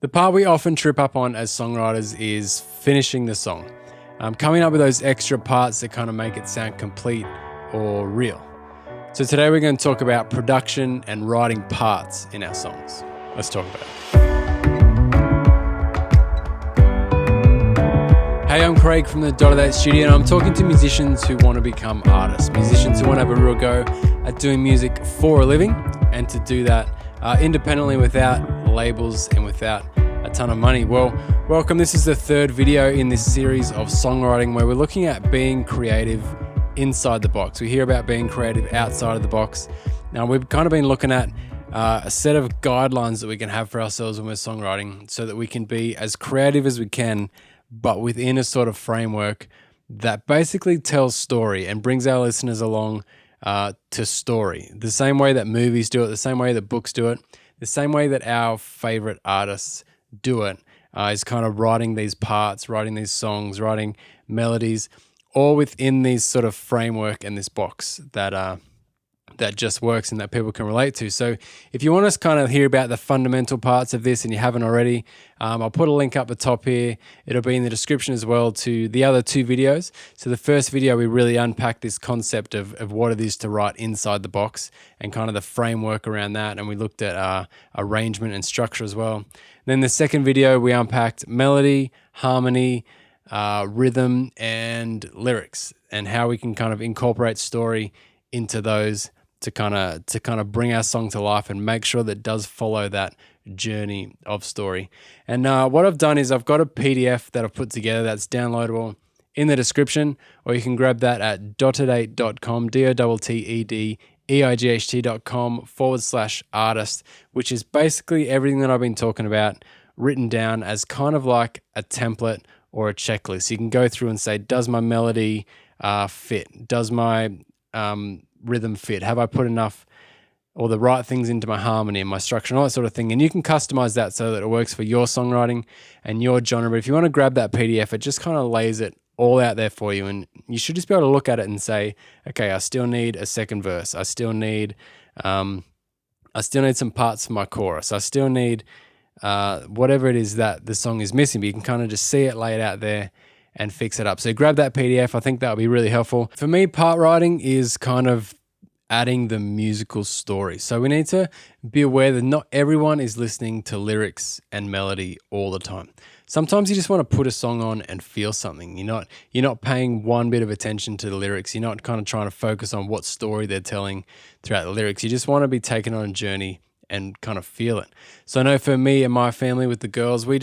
The part we often trip up on as songwriters is finishing the song, coming up with those extra parts that kind of make it sound complete or real. So today we're going to talk about production and writing parts in our songs. Let's talk about it. Hey, I'm Craig from the Untitled Studio, and I'm talking to musicians who want to become artists, musicians who want to have a real go at doing music for a living, and to do that independently without labels and without a ton of money. Well, welcome. This is the third video in this series of songwriting where we're looking at being creative inside the box. We hear about being creative outside of the box. Now, we've kind of been looking at a set of guidelines that we can have for ourselves when we're songwriting so that we can be as creative as we can, but within a sort of framework that basically tells story and brings our listeners along to story. The same way that movies do it, the same way that books do it, the same way that our favorite artists do it, is kind of writing these parts, writing these songs, writing melodies, all within these sort of framework and this box that just works and that people can relate to. So if you want to kind of hear about the fundamental parts of this and you haven't already, I'll put a link up the top here. It'll be in the description as well to the other two videos. So the first video, we really unpack this concept of what it is to write inside the box and kind of the framework around that. And we looked at arrangement and structure as well. Then the second video, we unpacked melody, harmony, rhythm, and lyrics, and how we can kind of incorporate story into those to kind of bring our song to life and make sure that it does follow that journey of story. And what I've done is I've got a PDF that I've put together that's downloadable in the description, or you can grab that at dottedate.com, dottedeight.com/artist, which is basically everything that I've been talking about written down as kind of like a template or a checklist. You can go through and say, does my melody fit? Does my rhythm fit? Have I put enough or the right things into my harmony and my structure and all that sort of thing? And you can customize that so that it works for your songwriting and your genre. But if you want to grab that PDF, it just kind of lays it all out there for you. And you should just be able to look at it and say, okay, I still need a second verse. I still need some parts for my chorus. I still need whatever it is that the song is missing. But you can kind of just see it laid out there and fix it up. So grab that PDF. I think that would be really helpful. For me, part writing is kind of adding the musical story. So we need to be aware that not everyone is listening to lyrics and melody all the time. Sometimes you just want to put a song on and feel something. You're not paying one bit of attention to the lyrics. You're not kind of trying to focus on what story they're telling throughout the lyrics. You just want to be taken on a journey and kind of feel it. So I know for me and my family with the girls, we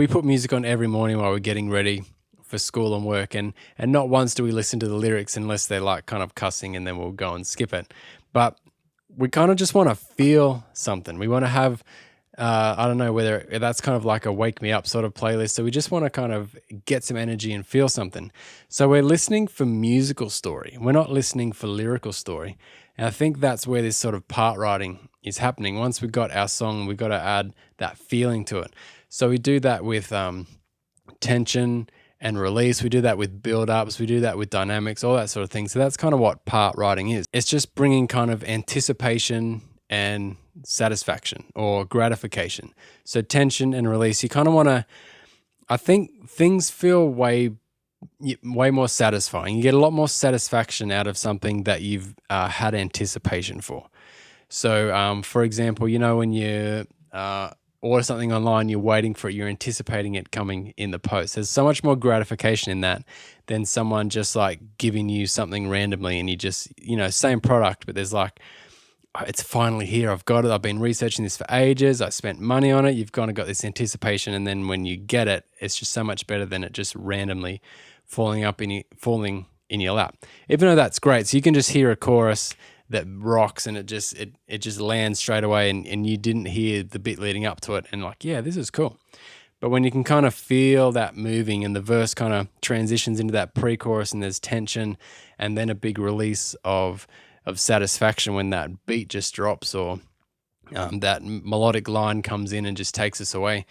put music on every morning while we're getting ready for school and work, and not once do we listen to the lyrics unless they're like kind of cussing, and then we'll go and skip it. But we kind of just want to feel something. We want to have I don't know whether that's kind of like a wake me up sort of playlist. So we just want to kind of get some energy and feel something. So we're listening for musical story. We're not listening for lyrical story. And I think that's where this sort of part writing is happening. Once we've got our song, we've got to add that feeling to it. So we do that with tension and release. We do that with build-ups. We do that with dynamics, all that sort of thing. So that's kind of what part writing is. It's just bringing kind of anticipation and satisfaction or gratification. So tension and release, you kind of want to, I think things feel way more satisfying. You get a lot more satisfaction out of something that you've had anticipation for. So for example, when you order something online, you're waiting for it, you're anticipating it coming in the post. There's so much more gratification in that than someone just like giving you something randomly and you just, same product, but there's like, it's finally here. I've got it. I've been researching this for ages. I spent money on it. You've kind of got this anticipation. And then when you get it, it's just so much better than it just randomly falling in your lap. Even though that's great. So you can just hear a chorus that rocks and it just lands straight away and you didn't hear the bit leading up to it and like, yeah, this is cool. But when you can kind of feel that moving and the verse kind of transitions into that pre-chorus and there's tension and then a big release of satisfaction when that beat just drops or that melodic line comes in and just takes us away,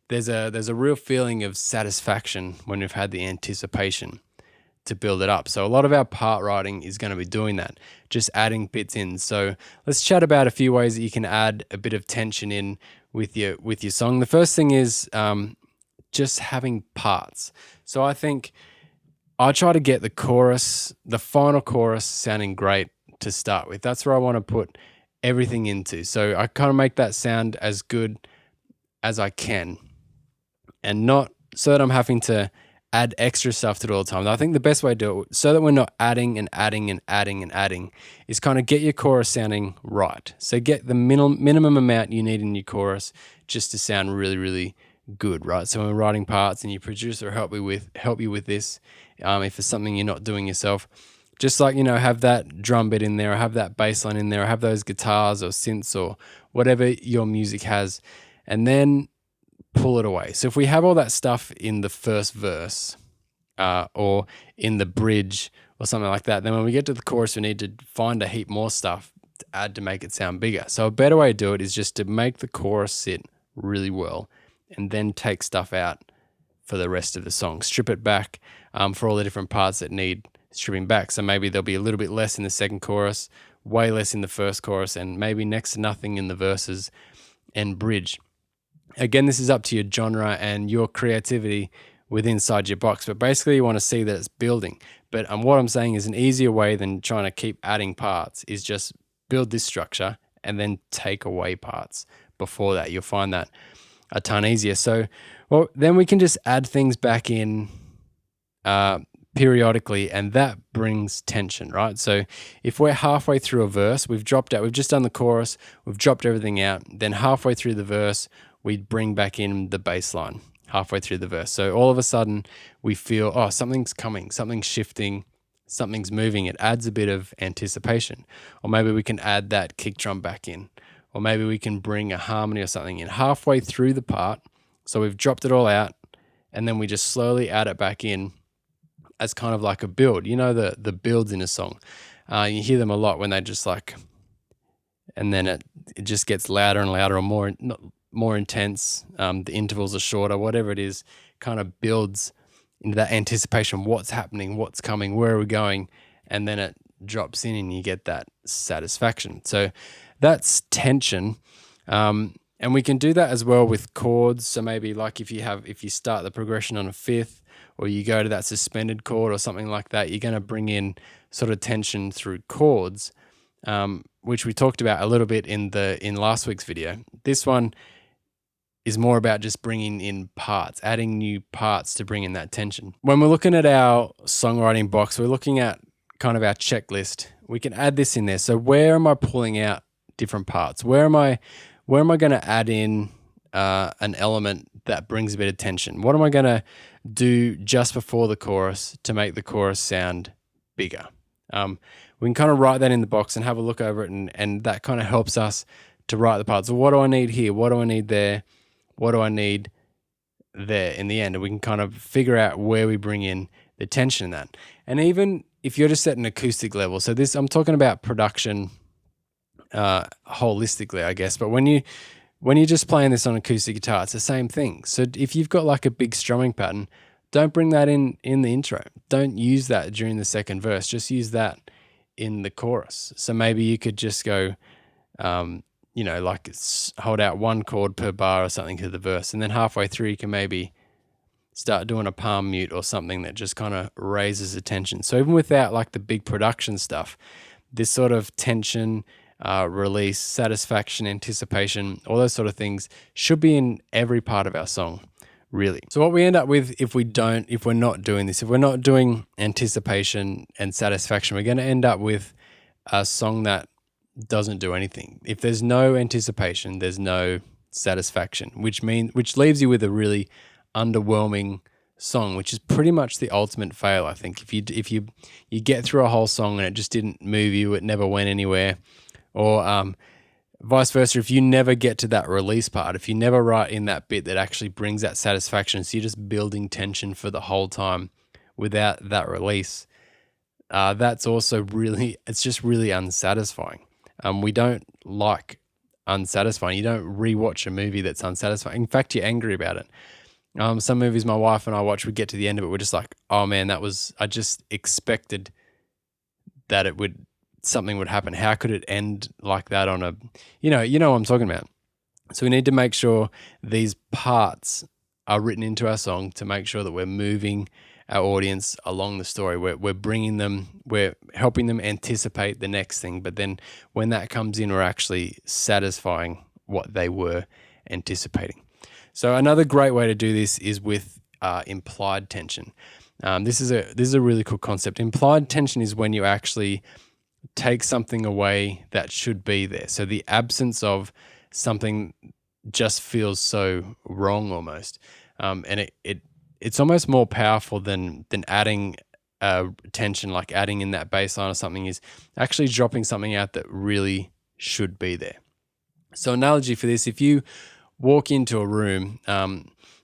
there's a real feeling of satisfaction when we've had the anticipation to build it up. So a lot of our part writing is going to be doing that, just adding bits in. So let's chat about a few ways that you can add a bit of tension in with your song. The first thing is just having parts. So I think I try to get the final chorus sounding great to start with. That's where I want to put everything into. So I kind of make that sound as good as I can, and not so that I'm having to add extra stuff to it all the time. I think the best way to do it, so that we're not adding and adding and adding and adding, is kind of get your chorus sounding right. So get the minimum amount you need in your chorus just to sound really, really good, right? So when we're writing parts and your producer help you with this, if it's something you're not doing yourself, just like, have that drum bit in there, or have that bass line in there, or have those guitars or synths or whatever your music has, and then pull it away. So if we have all that stuff in the first verse or in the bridge or something like that, then when we get to the chorus, we need to find a heap more stuff to add to make it sound bigger. So a better way to do it is just to make the chorus sit really well and then take stuff out for the rest of the song. Strip it back for all the different parts that need stripping back. So maybe there'll be a little bit less in the second chorus, way less in the first chorus, and maybe next to nothing in the verses and bridge. Again, this is up to your genre and your creativity within inside your box, but basically you want to see that it's building. But what I'm saying is an easier way than trying to keep adding parts is just build this structure and then take away parts before that. You'll find that a ton easier. So, well, then we can just add things back in periodically, and that brings tension, right? So if we're halfway through a verse, we've just done the chorus, we've dropped everything out, then halfway through the verse, we bring back in the bass line halfway through the verse. So all of a sudden we feel, oh, something's coming, something's shifting, something's moving. It adds a bit of anticipation. Or maybe we can add that kick drum back in. Or maybe we can bring a harmony or something in halfway through the part. So we've dropped it all out, and then we just slowly add it back in as kind of like a build. The builds in a song. You hear them a lot when they just like, and then it just gets louder and louder, or more intense. The intervals are shorter, whatever it is, kind of builds into that anticipation. What's happening? What's coming? Where are we going? And then it drops in and you get that satisfaction. So that's tension. And we can do that as well with chords. So maybe like if you start the progression on a fifth, or you go to that suspended chord or something like that, you're going to bring in sort of tension through chords, which we talked about a little bit in last week's video. This one is more about just bringing in parts, adding new parts to bring in that tension. When we're looking at our songwriting box, we're looking at kind of our checklist. We can add this in there. So where am I pulling out different parts? Where am I going to add in an element that brings a bit of tension? What am I going to do just before the chorus to make the chorus sound bigger? We can kind of write that in the box and have a look over it, and that kind of helps us to write the parts. So what do I need here? What do I need there? What do I need there in the end? And we can kind of figure out where we bring in the tension in that. And even if you're just at an acoustic level, so this, I'm talking about production holistically, I guess, but when you're just playing this on acoustic guitar, it's the same thing. So if you've got like a big strumming pattern, don't bring that in the intro. Don't use that during the second verse. Just use in the chorus. So maybe you could just go, like hold out one chord per bar or something to the verse, and then halfway through you can maybe start doing a palm mute or something that just kind of raises the tension. So even without like the big production stuff, this sort of tension, release, satisfaction, anticipation, all those sort of things should be in every part of our song, really. So what we end up with if we're not doing this, if we're not doing anticipation and satisfaction, we're going to end up with a song that doesn't do anything. If there's no anticipation, there's no satisfaction, which leaves you with a really underwhelming song, which is pretty much the ultimate fail, I think. If you get through a whole song and it just didn't move you, it never went anywhere, or vice versa, if you never get to that release part, if you never write in that bit that actually brings that satisfaction, so you're just building tension for the whole time without that release, that's also it's just really unsatisfying. We don't like unsatisfying. You don't rewatch a movie that's unsatisfying. In fact, you're angry about it. Some movies my wife and I watch, we get to the end of it, we're just like, oh man, I just expected that something would happen. How could it end like that on you know what I'm talking about. So we need to make sure these parts are written into our song to make sure that we're moving our audience along the story. We're bringing them, we're helping them anticipate the next thing. But then when that comes in, we're actually satisfying what they were anticipating. So another great way to do this is with implied tension. This is a really cool concept. Implied tension is when you actually take something away that should be there. So the absence of something just feels so wrong almost, and it's almost more powerful than adding tension, like adding in that bass line or something, is actually dropping something out that really should be there. So analogy for this, if you walk into a room,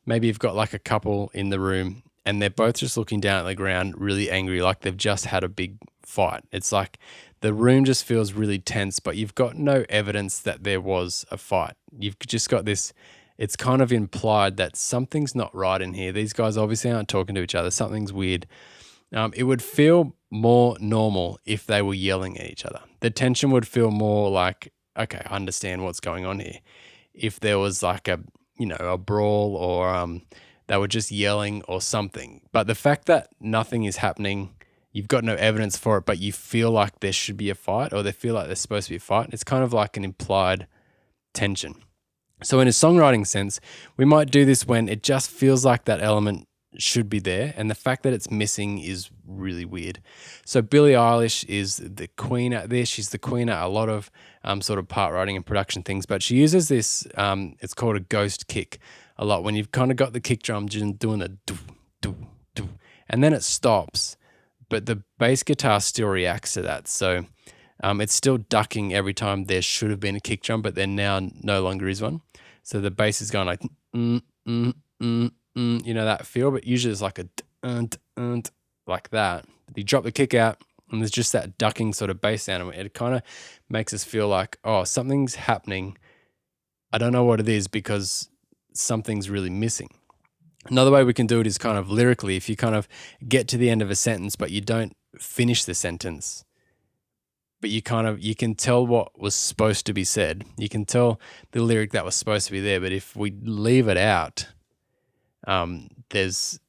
maybe you've got like a couple in the room and they're both just looking down at the ground, really angry, like they've just had a big fight. It's like the room just feels really tense, but you've got no evidence that there was a fight. You've just got this, it's kind of implied that something's not right in here. These guys obviously aren't talking to each other. Something's weird. It would feel more normal if they were yelling at each other. The tension would feel more like, okay, I understand what's going on here. If there was like a brawl, or they were just yelling or something. But the fact that nothing is happening, you've got no evidence for it, but you feel like there should be a fight, or they feel like there's supposed to be a fight, it's kind of like an implied tension. So in a songwriting sense, we might do this when it just feels like that element should be there, and the fact that it's missing is really weird. So Billie Eilish is the queen at this. She's the queen at a lot of sort of part writing and production things, but she uses this, it's called a ghost kick a lot, when you've kind of got the kick drum just doing a do, do, do, and then it stops, but the bass guitar still reacts to that. So it's still ducking every time there should have been a kick drum, but there now no longer is one. So the bass is going like, that feel, but usually it's like a like that. You drop the kick out and there's just that ducking sort of bass sound. It kind of makes us feel like, oh, something's happening. I don't know what it is because something's really missing. Another way we can do it is kind of lyrically. If you kind of get to the end of a sentence, but you don't finish the sentence, but you can tell what was supposed to be said. You can tell the lyric that was supposed to be there, but if we leave it out, there's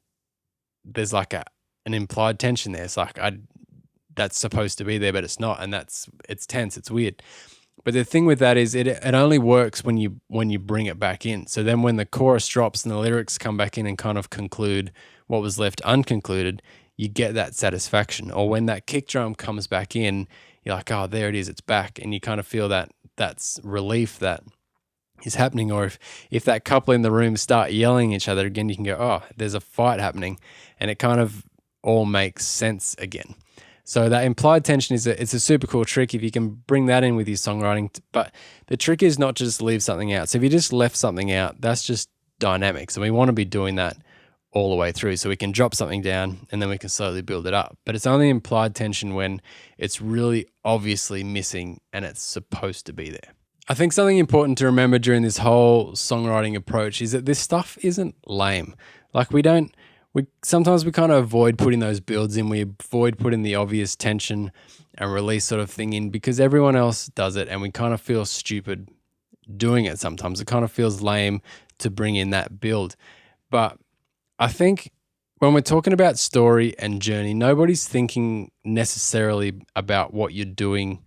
like an implied tension there. It's like that's supposed to be there, but it's not, and it's tense. It's weird. But the thing with that is it only works when you bring it back in. So then when the chorus drops and the lyrics come back in and kind of conclude what was left unconcluded, you get that satisfaction. Or when that kick drum comes back in, you're like, oh, there it is, it's back, and you kind of feel that's relief that is happening. Or if that couple in the room start yelling at each other again, you can go, oh, there's a fight happening, and it kind of all makes sense again. So that implied tension it's a super cool trick if you can bring that in with your songwriting. But the trick is not just leave something out. So if you just left something out, that's just dynamics, and we want to be doing that all the way through, so we can drop something down and then we can slowly build it up. But it's only implied tension when it's really obviously missing and it's supposed to be there. I think something important to remember during this whole songwriting approach is that this stuff isn't lame. Like sometimes we kind of avoid putting those builds in. We avoid putting the obvious tension and release sort of thing in because everyone else does it, and we kind of feel stupid doing it sometimes. It kind of feels lame to bring in that build. But I think when we're talking about story and journey, nobody's thinking necessarily about what you're doing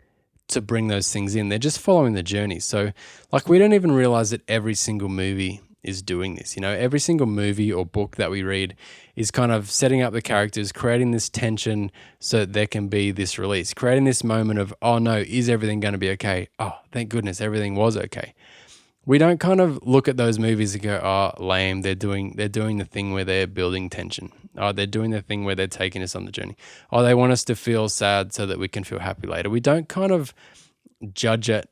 to bring those things in. They're just following the journey. So like we don't even realize that every single movie is doing this. Every single movie or book that we read is kind of setting up the characters, creating this tension so that there can be this release, creating this moment of, oh no, is everything going to be okay? Oh, thank goodness everything was okay. We don't kind of look at those movies and go, oh, lame. They're doing the thing where they're building tension. Oh, they're doing the thing where they're taking us on the journey. Oh, they want us to feel sad so that we can feel happy later. We don't kind of judge it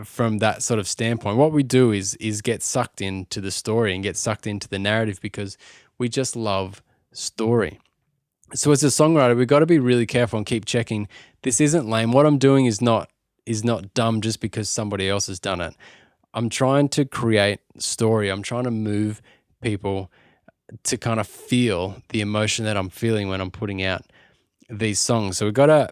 from that sort of standpoint. What we do is get sucked into the story and get sucked into the narrative because we just love story. So as a songwriter, we've got to be really careful and keep checking. This isn't lame. What I'm doing is not dumb just because somebody else has done it. I'm trying to create story. I'm trying to move people to kind of feel the emotion that I'm feeling when I'm putting out these songs. So we've got to,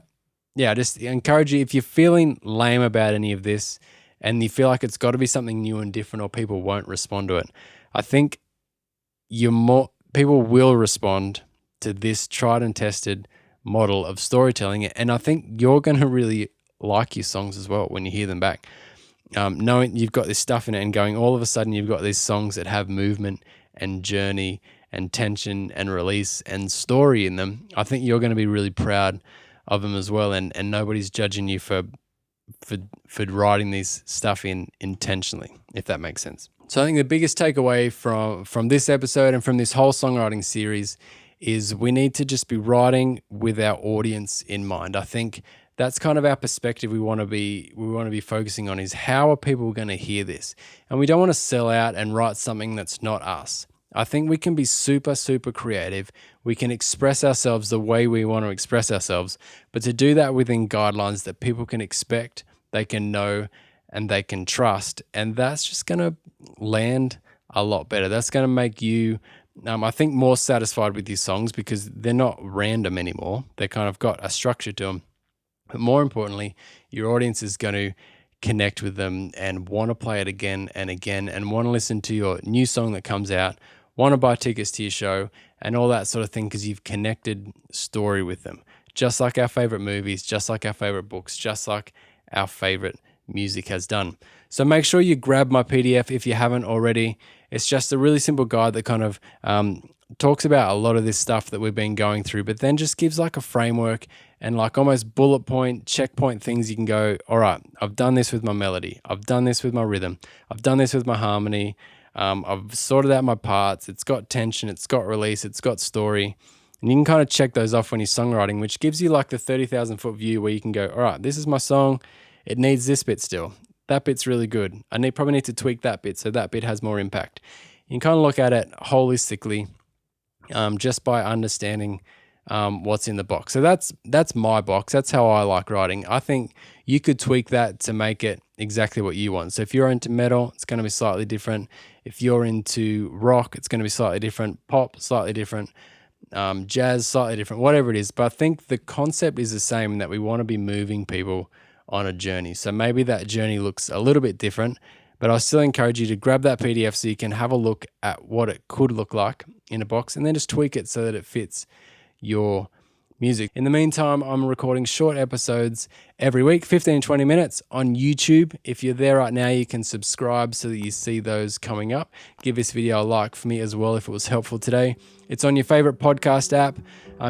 just encourage you, if you're feeling lame about any of this, and you feel like it's got to be something new and different or people won't respond to it. I think people will respond to this tried and tested model of storytelling, and I think you're going to really like your songs as well when you hear them back. Knowing you've got this stuff in it and going, all of a sudden you've got these songs that have movement and journey and tension and release and story in them, I think you're going to be really proud of them as well, and nobody's judging you for writing these stuff in intentionally, if that makes sense. So I think the biggest takeaway from this episode and from this whole songwriting series is we need to just be writing with our audience in mind. I think that's kind of our perspective we want to be focusing on, is how are people going to hear this? And we don't want to sell out and write something that's not us. I think we can be super, super creative. We can express ourselves the way we want to express ourselves, but to do that within guidelines that people can expect, they can know, and they can trust. And that's just going to land a lot better. That's going to make you, I think, more satisfied with your songs because they're not random anymore. They kind of got a structure to them. But more importantly, your audience is going to connect with them and want to play it again and again and want to listen to your new song that comes out, want to buy tickets to your show and all that sort of thing because you've connected story with them. Just like our favorite movies, just like our favorite books, just like our favorite music has done. So make sure you grab my PDF if you haven't already. It's just a really simple guide that kind of talks about a lot of this stuff that we've been going through, but then just gives like a framework and like almost bullet point, checkpoint things you can go, all right, I've done this with my melody. I've done this with my rhythm. I've done this with my harmony. I've sorted out my parts. It's got tension. It's got release. It's got story. And you can kind of check those off when you're songwriting, which gives you like the 30,000 foot view where you can go, all right, this is my song. It needs this bit still. That bit's really good. I probably need to tweak that bit so that bit has more impact. You can kind of look at it holistically just by understanding what's in the box. So that's my box. That's how I like writing. I think you could tweak that to make it exactly what you want. So if you're into metal, it's going to be slightly different. If you're into rock, it's going to be slightly different. Pop, slightly different. Jazz, slightly different. Whatever it is. But I think the concept is the same, that we want to be moving people on a journey. So maybe that journey looks a little bit different, but I still encourage you to grab that PDF so you can have a look at what it could look like in a box and then just tweak it so that it fits your music. In the meantime, I'm recording short episodes every week, 15, 20 minutes on YouTube. If you're there right now, you can subscribe so that you see those coming up. Give this video a like for me as well if it was helpful today. It's on your favorite podcast app.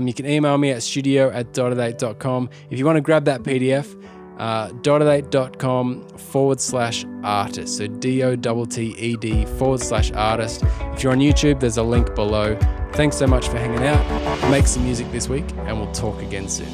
You can email me at studio@dotted8.com. If you want to grab that PDF, dotted8.com/artist. So DOTTED/artist. If you're on YouTube, there's a link below. Thanks so much for hanging out. Make some music this week, and we'll talk again soon.